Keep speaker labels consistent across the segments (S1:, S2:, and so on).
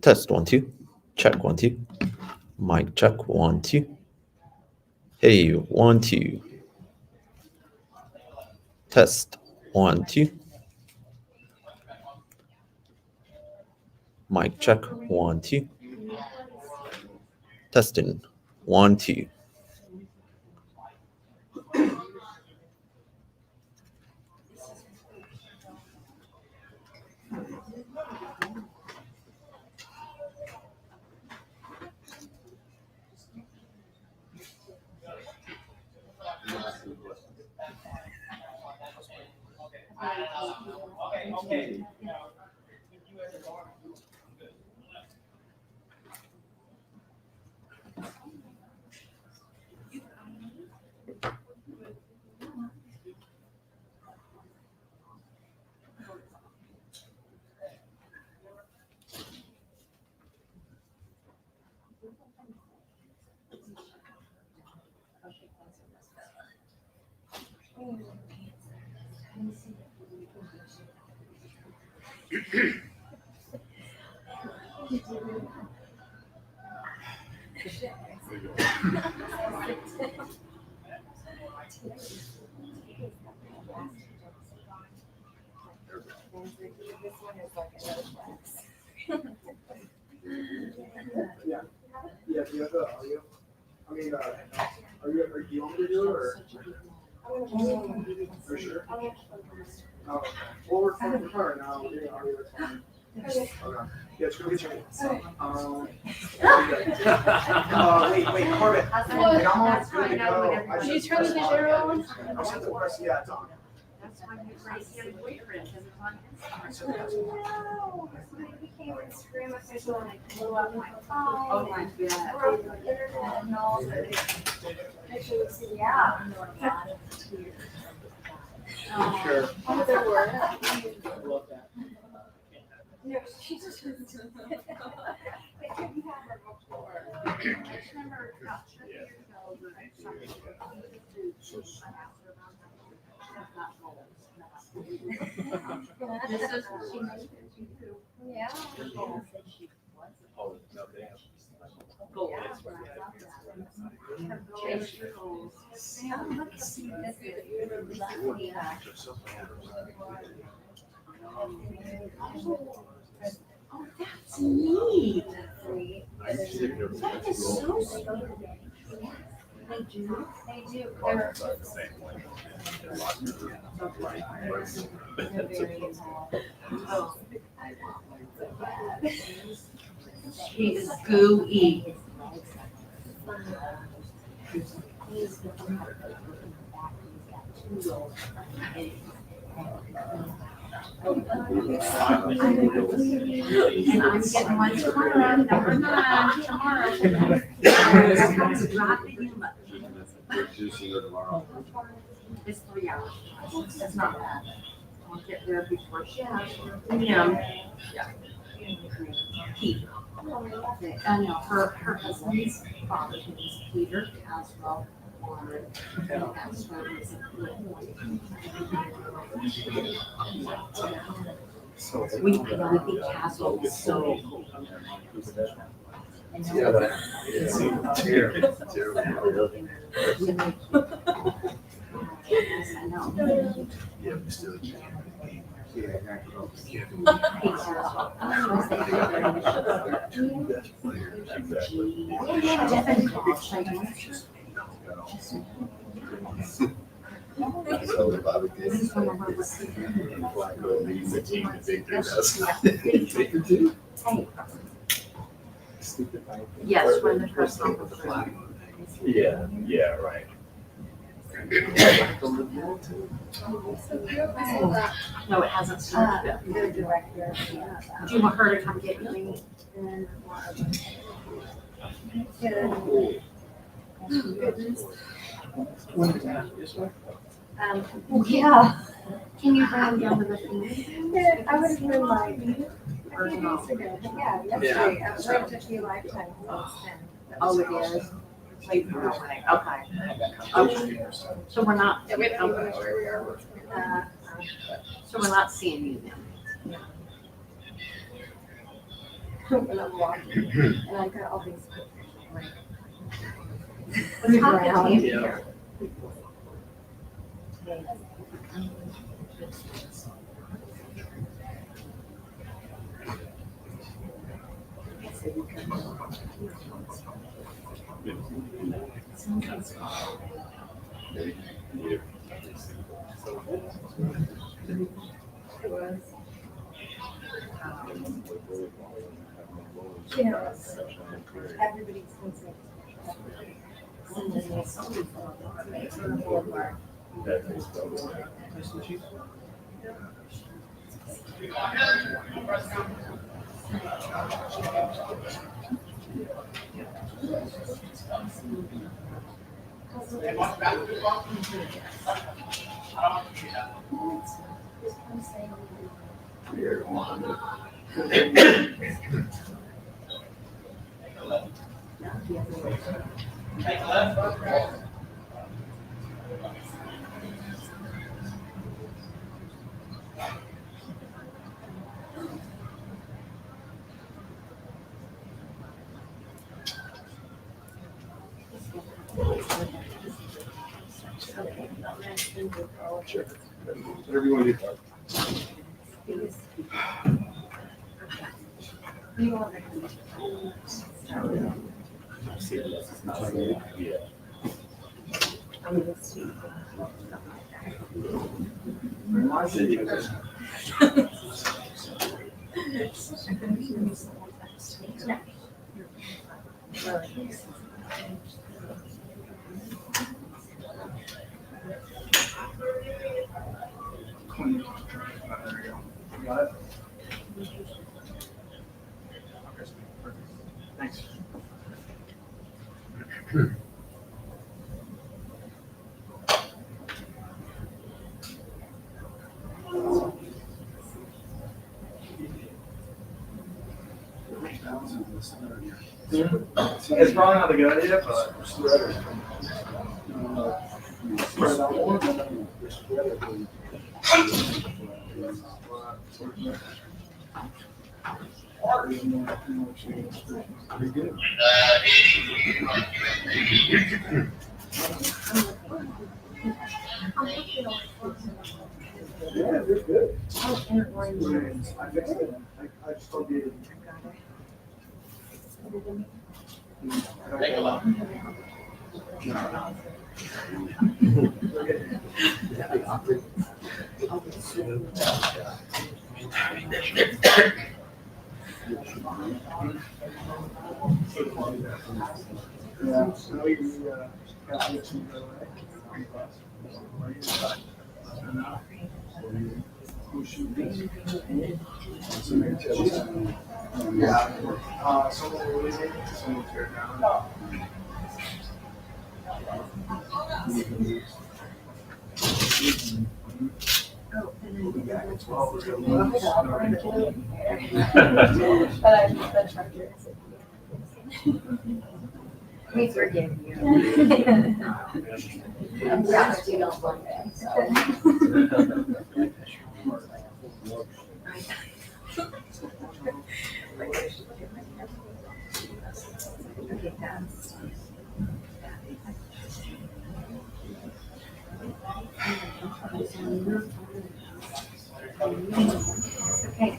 S1: Test 1 2. Check 1 2. Mic check 1 2. Hey 1 2. Test 1 2. Mic check 1 2. Testing 1 2.
S2: Yeah, do you have the audio? I mean, do you want me to do it or? For sure. Oh, okay. Well, we're from the car now, we're getting audio, that's fine. Okay. Yeah, just go get your. Wait, Corbin. Like, I'm almost good to go.
S3: Did you turn the digital on?
S2: I just have to press, yeah, it's on.
S3: That's why you raised your boyfriend, because it's on Instagram.
S4: No, I became Instagram official and I blew up my phone.
S3: Oh my God.
S4: Broke the internet and all that. Pictures, yeah.
S2: Sure.
S4: Oh, there were.
S2: I love that.
S4: No, she just was. I couldn't have her before.
S3: I remember about 2 years ago, when I saw her, I asked her about that. That's not goals. This is what she made it to do.
S4: Yeah.
S3: Her goals that she was. Goals. Change your goals.
S4: Yeah, look at this.
S3: Oh, that's neat.
S4: That is so sweet. They do. They do. They're
S3: Oh. She is gooey. And I'm getting one tomorrow, number 9, tomorrow. That's dropping you much. It's 3 hours. That's not bad. I'll get there before she has 3 p.m. Keith. I know her husband's father, who is Peter Caswell, wanted to have service at we think Caswell is so cool.
S2: Yeah, but it's terrible.
S3: I know.
S2: Yeah, but still. So the Bobby Davis, Flacco leads the team to victory.
S3: Yes, when the press conference.
S2: Yeah, right.
S3: No, it hasn't started yet.
S4: The director.
S3: Do you want her to come get you?
S4: Goodness.
S3: Well, yeah. Can you bring them down to the thing?
S4: I would have been like, I Yeah, yesterday, I was right to you lifetime.
S3: Oh, it is? Wait, okay. So we're not,
S4: Yeah, we don't even know where we are.
S3: so we're not seeing you then?
S4: When I'm walking, and I've got all these pictures of like.
S3: What's happening
S4: ground.
S3: here?
S4: It was. You know, everybody's concerned.
S2: Whatever you want to do. There you go. Got it? Thanks. It's probably not a good idea, but spread out more. Pretty good. Yeah, they're good. I fixed it. I just told you. Take a look. Yeah, so you got to get some yeah, someone will leave it, someone will tear it down.
S4: We forgive you. I'm glad you don't want that, so. Okay, that's. Okay.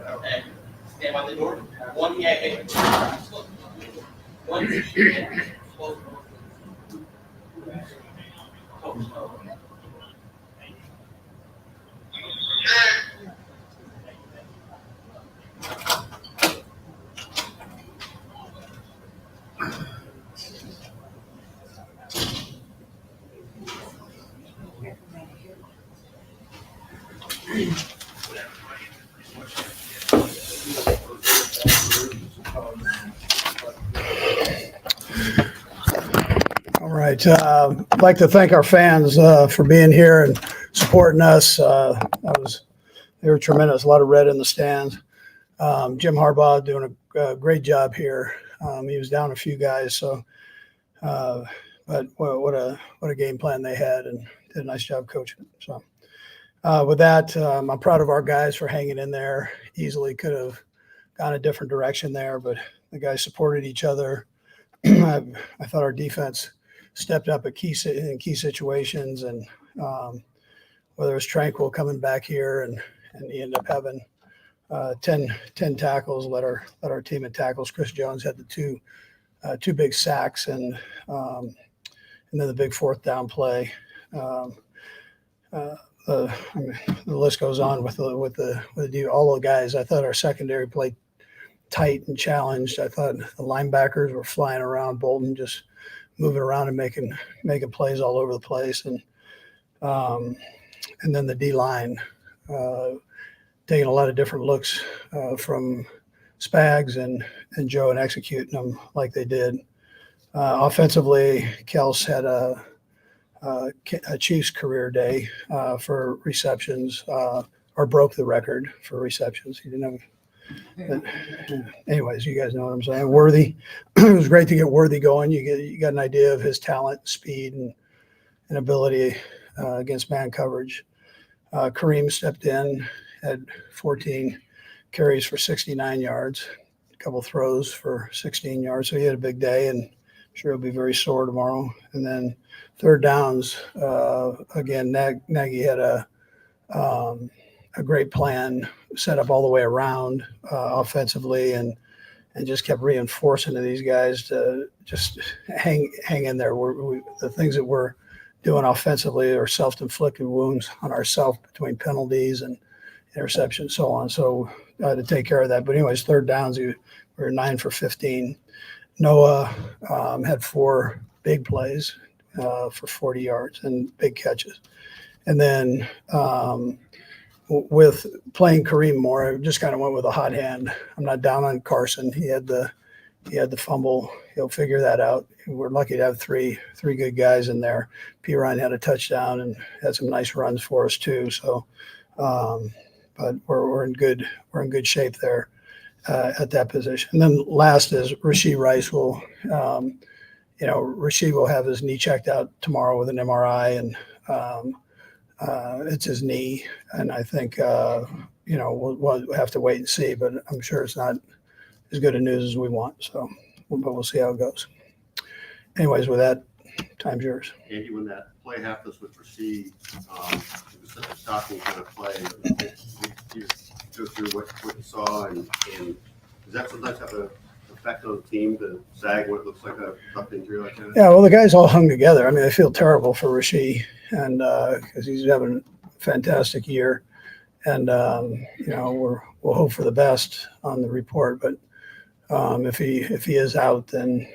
S5: Okay. Stand by the door. One, yeah. One.
S6: All right. I'd like to thank our fans for being here and supporting us. They were tremendous. A lot of red in the stands. Jim Harbaugh doing a great job here. He was down a few guys, so but what a game plan they had, and did a nice job coaching. So with that, I'm proud of our guys for hanging in there. Easily could have gone a different direction there, but the guys supported each other. I thought our defense stepped up in key situations, and whether it was Tranquil coming back here and he ended up having 10 tackles, led our team in tackles. Chris Jones had the two big sacks, and then the big fourth down play. The list goes on with all the guys. I thought our secondary played tight and challenged. I thought the linebackers were flying around, Bolton just moving around and making plays all over the place, and then the D line taking a lot of different looks from Spags and Joe and executing them like they did. Offensively, Kels had a Chiefs career day for receptions, or broke the record for receptions. He didn't have. But anyways, you guys know what I'm saying. Worthy, it was great to get Worthy going. You got an idea of his talent, speed, and ability against man coverage. Kareem stepped in, had 14 carries for 69 yards, a couple throws for 16 yards. So he had a big day, and I'm sure he'll be very sore tomorrow. And then third downs, again, Nagy had a great plan set up all the way around offensively, and just kept reinforcing to these guys to just hang in there. The things that we're doing offensively are self-inflicted wounds on ourselves between penalties and interceptions, so on. So I had to take care of that. But anyways, third downs, we were 9 for 15. Noah had 4 big plays for 40 yards and big catches. And then with playing Kareem more, I just kind of went with a hot hand. I'm not down on Carson. He had the fumble. He'll figure that out. We're lucky to have three good guys in there. P. Ryan had a touchdown and had some nice runs for us too. So, but we're in good shape there at that position. And then last is Rashee Rice will, Rashee will have his knee checked out tomorrow with an MRI, and it's his knee, and I think we'll have to wait and see, but I'm sure it's not as good a news as we want. So, but we'll see how it goes. Anyways, with that, time's yours.
S7: Andy, when that play happened with Rasheed, it was such a shocking kind of play. You go through what you saw, and does that sometimes have an effect on the team to sag when it looks like a tough injury like that?
S6: Yeah, well, the guys all hung together. I mean, I feel terrible for Rasheed, and because he's having a fantastic year, and we'll hope for the best on the report. But if he is out, then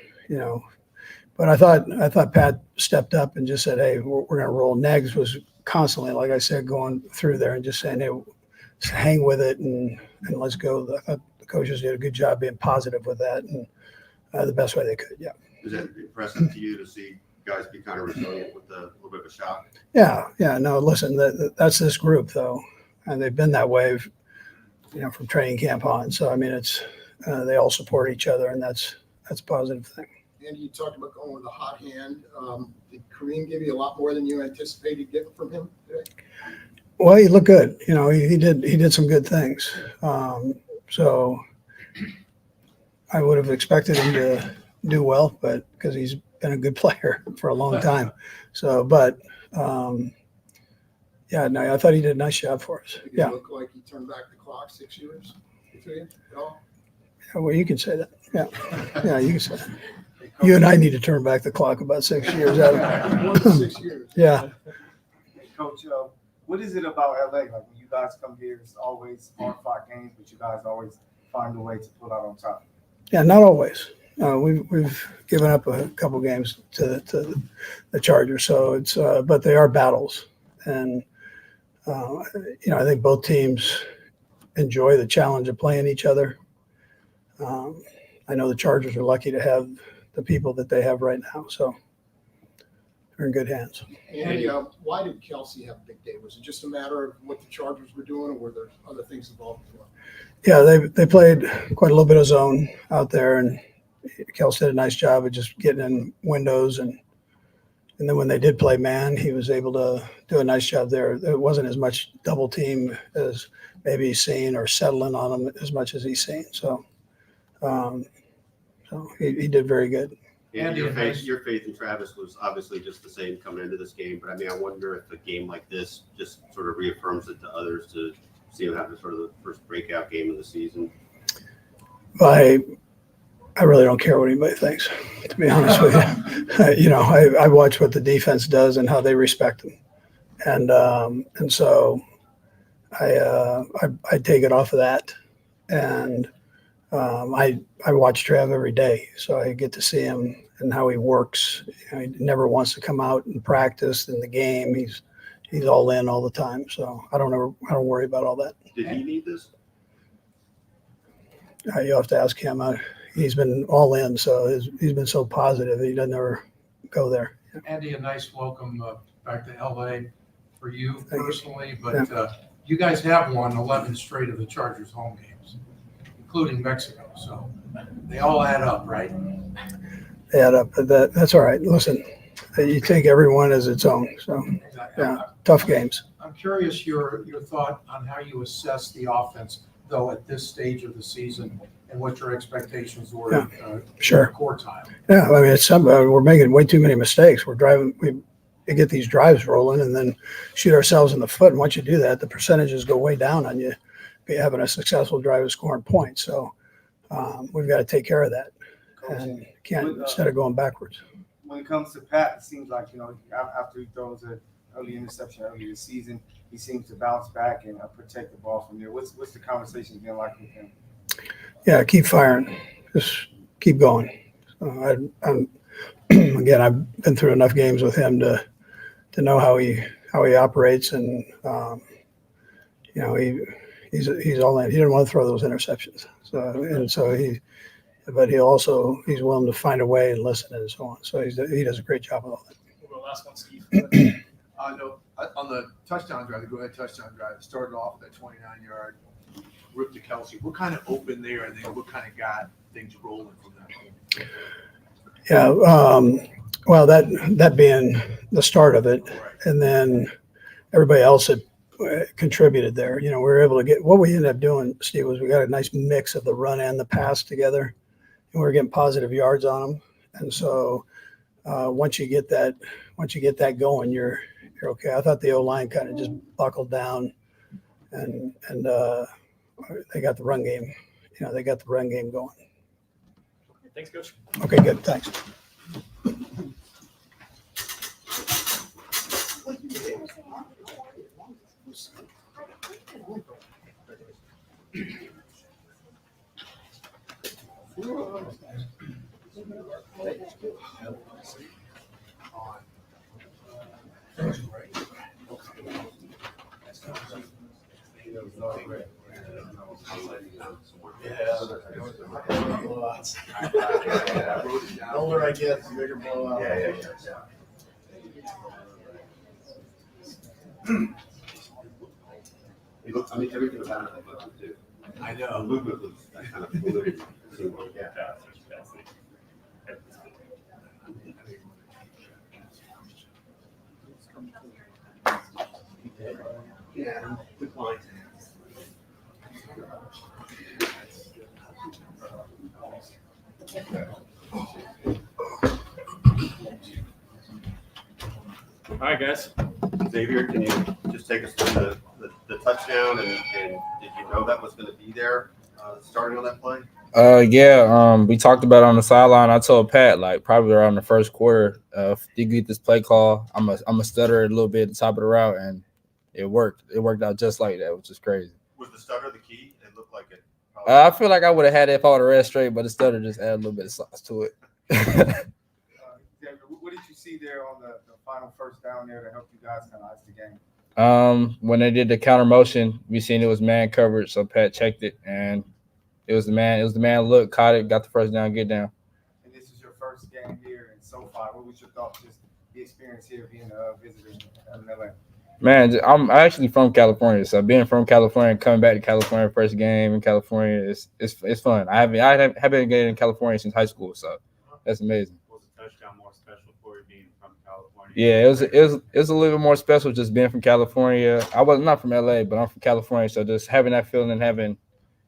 S6: But I thought Pat stepped up and just said, "Hey, we're going to roll." Negs was constantly, like I said, going through there and just saying, "Hey, just hang with it and let's go." I thought the coaches did a good job being positive with that, and the best way they could. Yeah.
S7: Is that impressive to you to see guys be kind of resilient with a little bit of a shock?
S6: Yeah. No, listen, that's this group though, and they've been that way, from training camp on. So I mean, it's they all support each other, and that's a positive thing.
S2: Andy, you talked about going with a hot hand. Did Kareem give you a lot more than you anticipated getting from him today?
S6: Well, he looked good. He did some good things. So I would have expected him to do well, but because he's been a good player for a long time. So, but I thought he did a nice job for us.
S2: Did
S6: Yeah.
S2: it look like he turned back the clock 6 years to you at all?
S6: Well, you can say that. Yeah, you can say that. You and I need to turn back the clock about 6 years out of
S2: More than 6 years.
S6: Yeah.
S8: Coach, what is it about LA? Like when you guys come here, it's always hard-fought games, but you guys always find a way to pull out on top.
S6: Yeah, not always. We've given up a couple games to the Chargers, so it's but they are battles, and I think both teams enjoy the challenge of playing each other. I know the Chargers are lucky to have the people that they have right now, so they're in good hands.
S9: Andy, why did Kelsey have a big day? Was it just a matter of what the Chargers were doing, or were there other things involved as well?
S6: Yeah, they played quite a little bit of zone out there, and Kelsey did a nice job of just getting in windows, and then when they did play man, he was able to do a nice job there. It wasn't as much double team as maybe he's seen, or settling on him as much as he's seen. So he did very good.
S7: Yeah, your faith in Travis was obviously just the same coming into this game, but I mean, I wonder if a game like this just sort of reaffirms it to others to see him have sort of the first breakout game of the season.
S6: I really don't care what anybody thinks, to be honest with you. I watch what the defense does and how they respect them, and so I take it off of that, and I watch Trav every day, so I get to see him and how he works. He never wants to come out and practice in the game. He's all in all the time, so I don't worry about all that.
S7: Did he need this?
S6: You have to ask him. He's been all in, so he's been so positive. He doesn't ever go there.
S10: Andy, a nice welcome back to LA for you
S6: Thank
S10: personally, but you guys have won 11 straight of the Chargers home games, including Mexico. So they all add up, right?
S6: They add up, but that's all right. Listen, you take everyone as its own. So yeah, tough games.
S10: I'm curious your thought on how you assess the offense, though, at this stage of the season, and what your expectations were.
S6: Sure.
S10: Core time.
S6: Yeah, I mean, we're making way too many mistakes. We get these drives rolling and then shoot ourselves in the foot. And once you do that, the percentages go way down on you having a successful drive and scoring points. So we've got to take care of that, and can't instead of going backwards.
S8: When it comes to Pat, it seems like, after he throws an early interception early this season, he seems to bounce back and protect the ball from there. What's the conversation been like with him?
S6: Yeah, keep firing. Just keep going. I'm again, I've been through enough games with him to know how he operates, and he's all in. He didn't want to throw those interceptions. But he's willing to find a way and listen and so on. So he does a great job of all that.
S2: Well, last one, Steve.
S10: No, on the touchdown drive, the go-ahead touchdown drive, it started off with that 29-yard rip to Kelsey. What kind of opened there, and then what kind of got things rolling from that?
S6: Yeah, well, that being the start of it, and then everybody else had contributed there. We were able to get what we ended up doing, Steve, was we got a nice mix of the run and the pass together, and we were getting positive yards on them. And so once you get that going, you're okay. I thought the O-line kind of just buckled down, and they got the run game. They got the run game going.
S2: Thanks, Coach.
S6: Okay, good. Thanks.
S9: The older I get, the bigger blowout.
S7: Yeah. He looks, I mean, everything about it looks too.
S10: I
S7: The
S10: know.
S7: movement looks kind of fluid. Yeah, good line.
S2: All right, guys.
S7: Xavier, can you just take us through the touchdown, and did you know that was going to be there starting on that play?
S11: We talked about it on the sideline. I told Pat, probably around the first quarter, if you get this play call, I'm a stutter a little bit at the top of the route, and it worked. It worked out just like that, which is crazy.
S7: Was the stutter the key? It looked like it.
S11: I feel like I would have had it for the rest straight, but the stutter just added a little bit of sauce to it.
S8: David, what did you see there on the final first down there to help you guys kind of ice the game?
S11: When they did the counter motion, we seen it was man coverage, so Pat checked it, and it was the man. It was the man. Look, caught it, got the first down, get down.
S8: And this is your first game here in SoFi. What was your thoughts, just the experience here being a visitor in LA?
S11: Man, I'm actually from California, so being from California, coming back to California, first game in California, it's fun. I haven't been getting in California since high school, so that's amazing.
S12: Was the touchdown more special for you being from California?
S11: Yeah, it was a little bit more special just being from California. I was not from LA, but I'm from California, so just having that feeling and having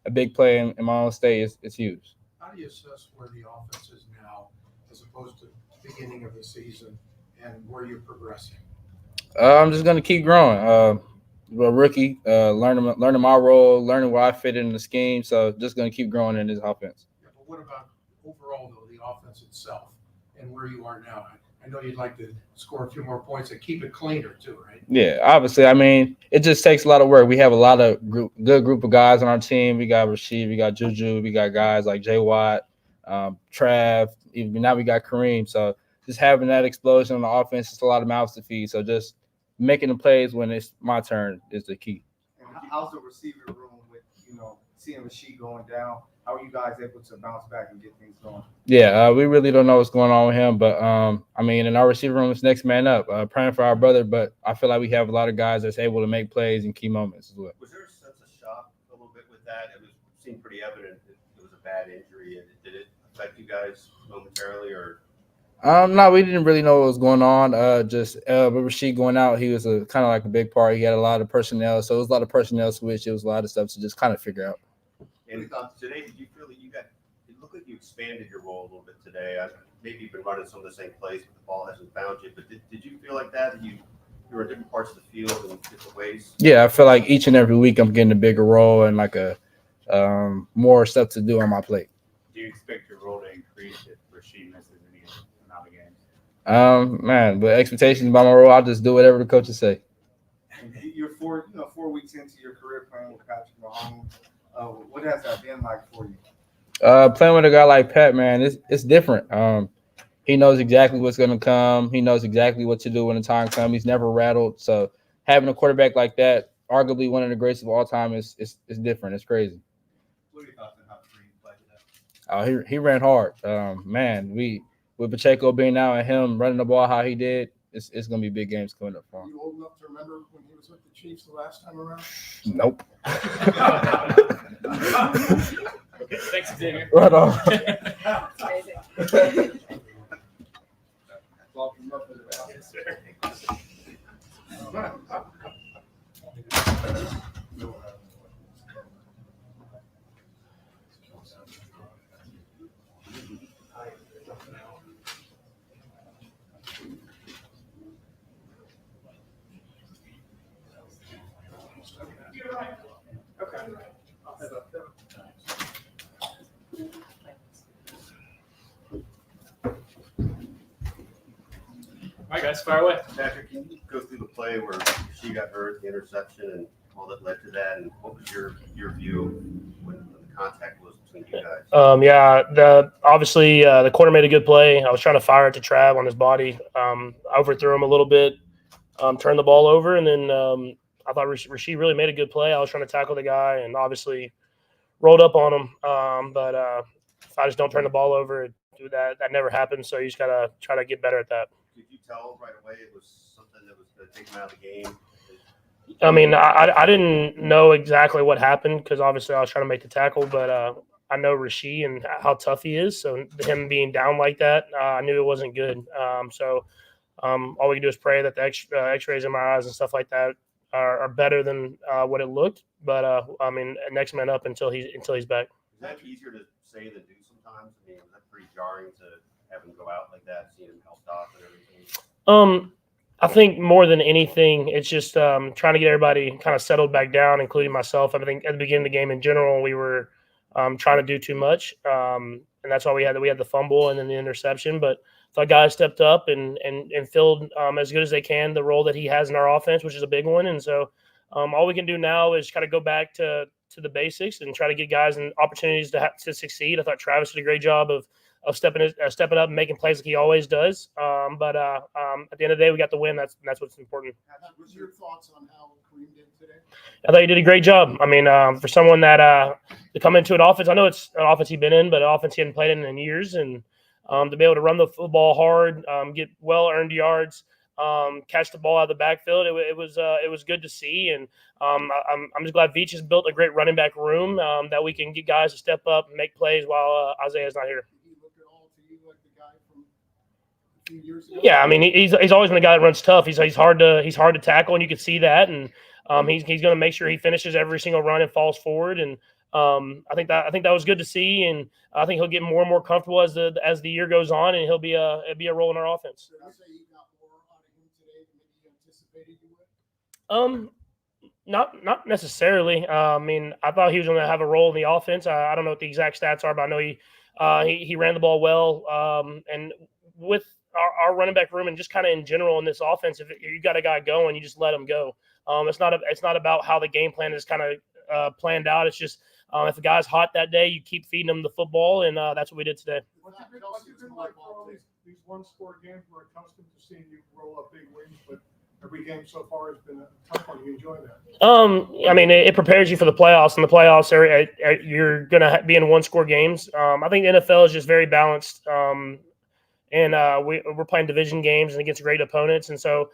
S11: a big play in my own state it's huge.
S13: How do you assess where the offense is now as opposed to the beginning of the season and where you're progressing?
S11: I'm just gonna keep growing. A rookie, learning my role, learning where I fit in the scheme. So just gonna keep growing in this offense.
S13: Yeah, but what about overall though, the offense itself and where you are now? I know you'd like to score a few more points and keep it cleaner too, right?
S11: Yeah, obviously. I mean, it just takes a lot of work. We have a lot of good group of guys on our team. We got Rasheed, we got Juju, we got guys like Jay Watt, Trav. Even now we got Kareem. So just having that explosion on the offense, it's a lot of mouths to feed. So just making the plays when it's my turn is the key.
S8: And how's the receiver room with, seeing Rasheed going down? How are you guys able to bounce back and get things going?
S11: Yeah, we really don't know what's going on with him. But, I mean, in our receiver room, it's next man up, praying for our brother. But I feel like we have a lot of guys that's able to make plays in key moments as well.
S7: Was there a sense of shock a little bit with that? It seemed pretty evident that it was a bad injury. And did it affect you guys momentarily or?
S11: No, we didn't really know what was going on. But Rasheed going out, he was kind of like a big part. He had a lot of personnel, so it was a lot of personnel switch. It was a lot of stuff to just kind of figure out.
S7: And today, did you feel that it looked like you expanded your role a little bit today? Maybe you've been running some of the same plays, but the ball hasn't found you. But did you feel like that you were in different parts of the field in different ways?
S11: Yeah, I feel like each and every week I'm getting a bigger role and like a more stuff to do on my plate.
S12: Do you expect your role to increase if Rasheed misses any amount of games?
S11: Man, but expectations by my role, I'll just do whatever the coaches say.
S8: You're 4 weeks into your career playing with Patrick Mahomes. What has that been like for you?
S11: Playing with a guy like Pat, man, it's different. He knows exactly what's going to come. He knows exactly what to do when the time comes. He's never rattled. So having a quarterback like that, arguably one of the greatest of all time, is different. It's crazy.
S7: What are your thoughts on how Kareem played today?
S11: He ran hard. Man, with Pacheco being out and him running the ball how he did, it's going to be big games coming up for him.
S9: You old enough to remember when he was with the Chiefs the last time around?
S11: Nope.
S12: Okay, thanks, Xavier.
S11: Right on.
S12: Yes, sir. All right, guys, fire away.
S7: Patrick, can you go through the play where she got hurt, the interception, and all that led to that? And what was your view when the contact was between you guys?
S14: Obviously the corner made a good play. I was trying to fire it to Trav on his body. I overthrew him a little bit, turned the ball over, and then I thought Rasheed really made a good play. I was trying to tackle the guy and obviously rolled up on him. But if I just don't turn the ball over, that never happens. So you just gotta try to get better at that.
S7: Did you tell right away it was something that was going to take him out of the game?
S14: I mean, I didn't know exactly what happened because obviously I was trying to make the tackle, but I know Rasheed and how tough he is. So him being down like that, I knew it wasn't good. All we can do is pray that the X-rays in my eyes and stuff like that are better than what it looked. But I mean, next man up until he's back.
S7: Is that easier to say than do sometimes? I mean, was that pretty jarring to have him go out like that, seeing him helped off and everything?
S14: I think more than anything, it's just trying to get everybody kind of settled back down, including myself. I think at the beginning of the game in general, we were trying to do too much, and that's why we had the fumble and then the interception. But I thought guys stepped up and filled as good as they can the role that he has in our offense, which is a big one. And so all we can do now is kind of go back to the basics and try to get guys and opportunities to succeed. I thought Travis did a great job of stepping up and making plays like he always does. But at the end of the day, we got the win. That's what's important.
S9: What's your thoughts on how Kareem did today?
S14: I thought he did a great job. I mean, for someone that to come into an offense, I know it's an offense he'd been in, but an offense he hadn't played in years, and to be able to run the football hard, get well-earned yards, catch the ball out of the backfield, it was good to see. And I'm just glad Veach has built a great running back room that we can get guys to step up and make plays while Isaiah's not here.
S9: Did he look at all to you like the guy from a few years ago?
S14: Yeah, I mean he's always been a guy that runs tough. He's hard to tackle, and you can see that. And he's going to make sure he finishes every single run and falls forward. And I think that was good to see, and I think he'll get more and more comfortable as the year goes on, and he'll be a role in our offense.
S9: Did I say you got more out of him today than maybe you anticipated you would?
S14: Not necessarily. I mean, I thought he was going to have a role in the offense. I don't know what the exact stats are, but I know he ran the ball well. And with our running back room and just kind of in general in this offense, if you got a guy going, you just let him go. It's not about how the game plan is kind of planned out. It's just if a guy's hot that day, you keep feeding him the football, and that's what we did today.
S13: What's it been like for all these one-score games? We're accustomed to seeing you roll up big wins, but every game so far has been a tough one. You enjoy that?
S14: I mean, it prepares you for the playoffs, and the playoffs you're going to be in one-score games. I think the NFL is just very balanced. And we're playing division games and against great opponents, and so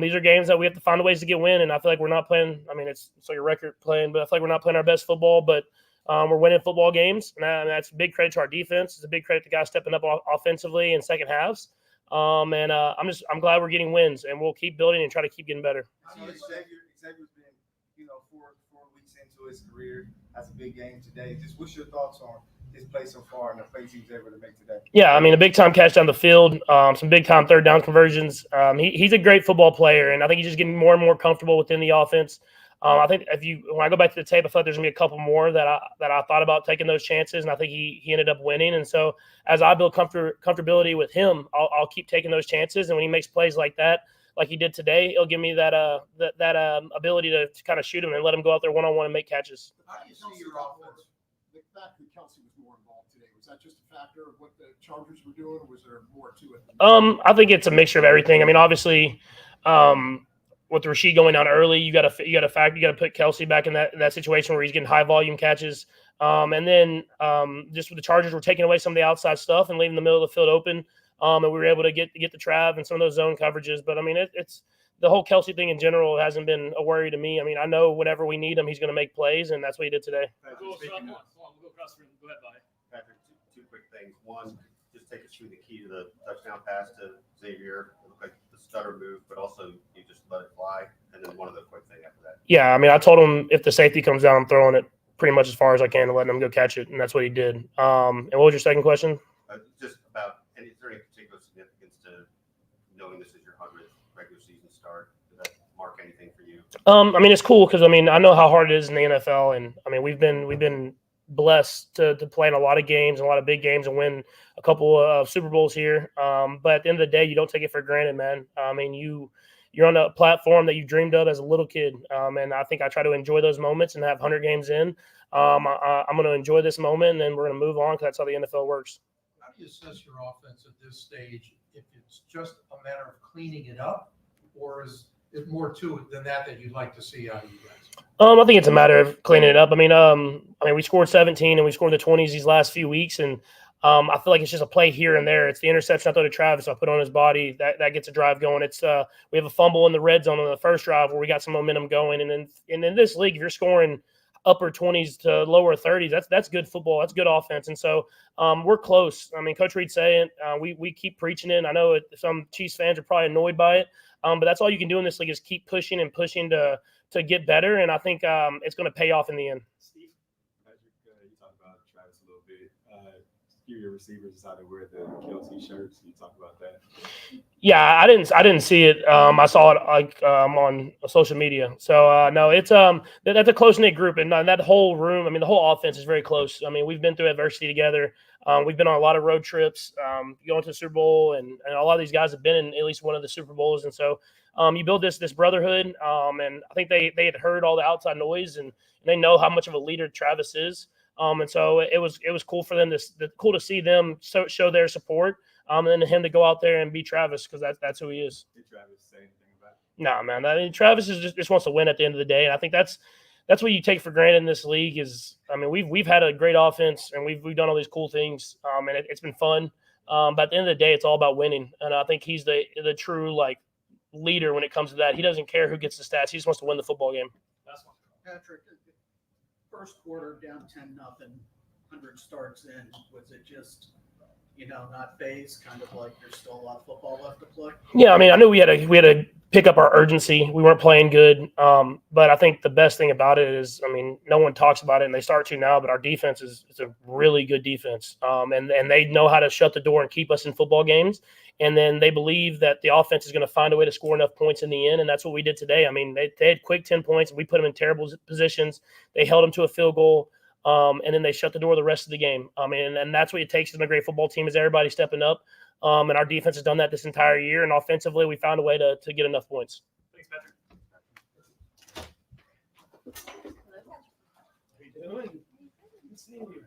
S14: these are games that we have to find ways to get win. And I feel like we're not playing. I mean, it's like a record playing, but I feel like we're not playing our best football. But we're winning football games, and that's a big credit to our defense. It's a big credit to guys stepping up offensively in second halves. I'm glad we're getting wins, and we'll keep building and try to keep getting better.
S8: Xavier's been 4 weeks into his career. That's a big game today. Just what's your thoughts on his play so far and the plays he was able to make today?
S14: Yeah, I mean, a big-time catch down the field, some big-time third down conversions. He's a great football player, and I think he's just getting more and more comfortable within the offense. I think when I go back to the tape, I thought there's going to be a couple more that I thought about taking those chances, and I think he ended up winning. And so as I build comfortability with him, I'll keep taking those chances. And when he makes plays like that, like he did today, it'll give me that ability to kind of shoot him and let him go out there one-on-one and make catches.
S10: How do you see your offense?
S9: The fact that Kelsey was more involved today, was that just a factor of what the Chargers were doing, or was there more to it?
S14: I think it's a mixture of everything. I mean, obviously, with Rasheed going down early, you got to put Kelsey back in that situation where he's getting high volume catches. And then just with the Chargers, we're taking away some of the outside stuff and leaving the middle of the field open. And we were able to get the Trav and some of those zone coverages. But I mean, it's the whole Kelsey thing in general hasn't been a worry to me. I mean, I know whenever we need him, he's going to make plays, and that's what he did today.
S7: Patrick, two quick things. One, just take us through the key to the touchdown pass to Xavier. It looked like the stutter move, but also you just let it fly. And then one other quick thing after that.
S14: Yeah, I mean, I told him if the safety comes down, I'm throwing it pretty much as far as I can and letting him go catch it, and that's what he did. And what was your second question?
S7: Just about, is there any particular significance to knowing this is your 100th regular season start? Did that mark anything for you?
S14: I mean, it's cool because I mean I know how hard it is in the NFL, and I mean we've been blessed to play in a lot of games, a lot of big games, and win a couple of Super Bowls here. But at the end of the day, you don't take it for granted, man. I mean, you're on a platform that you dreamed of as a little kid, and I think I try to enjoy those moments and have 100 games in. I'm going to enjoy this moment, and then we're going to move on because that's how the NFL works.
S13: How do you assess your offense at this stage? If it's just a matter of cleaning it up, or is it more to it than that you'd like to see out of you guys?
S14: I think it's a matter of cleaning it up. I mean, we scored 17 and we scored the 20s these last few weeks, and I feel like it's just a play here and there. It's the interception I throw to Travis, I put on his body, that gets a drive going. It's we have a fumble in the red zone on the first drive where we got some momentum going, and in this league, if you're scoring upper 20s to lower 30s, that's good football, that's good offense, and so we're close. I mean, Coach Reed's saying we keep preaching it. I know some Chiefs fans are probably annoyed by it, but that's all you can do in this league is keep pushing and pushing to get better, and I think it's going to pay off in the end.
S15: Steve, Patrick, you talked about Travis a little bit. few of your receivers decided to wear the Kelsey shirts. Can you talk about that?
S14: Yeah, I didn't see it. I saw it like on social media. So no, it's that's a close knit group, and that whole room. I mean, the whole offense is very close. I mean, we've been through adversity together. We've been on a lot of road trips, going to the Super Bowl, and a lot of these guys have been in at least one of the Super Bowls, and so you build this brotherhood. And I think they had heard all the outside noise, and they know how much of a leader Travis is. And so it was cool for them cool to see them show their support. And then him to go out there and beat Travis because that's who he is.
S15: Did Travis say anything about it?
S14: No, man. I mean, Travis is just wants to win at the end of the day, and I think that's what you take for granted in this league. Is I mean, we've had a great offense and we've done all these cool things, and it's been fun. But at the end of the day, it's all about winning, and I think he's the true like leader when it comes to that. He doesn't care who gets the stats; he just wants to win the football game.
S16: Patrick, first quarter down 10-0, 100 starts in. Was it just not phased, kind of like there's still a lot of football left to play?
S14: Yeah, I mean, I knew we had to pick up our urgency. We weren't playing good, but I think the best thing about it is, I mean, no one talks about it, and they start to now. But our defense is a really good defense, and they know how to shut the door and keep us in football games. And then they believe that the offense is going to find a way to score enough points in the end, and that's what we did today. I mean, they had quick 10 points, and we put them in terrible positions. They held them to a field goal. And then they shut the door the rest of the game. I mean, and that's what it takes to be a great football team is everybody stepping up. And our defense has done that this entire year. And offensively, we found a way to get enough points.
S10: Thanks, Patrick.
S16: How you doing? Good seeing you.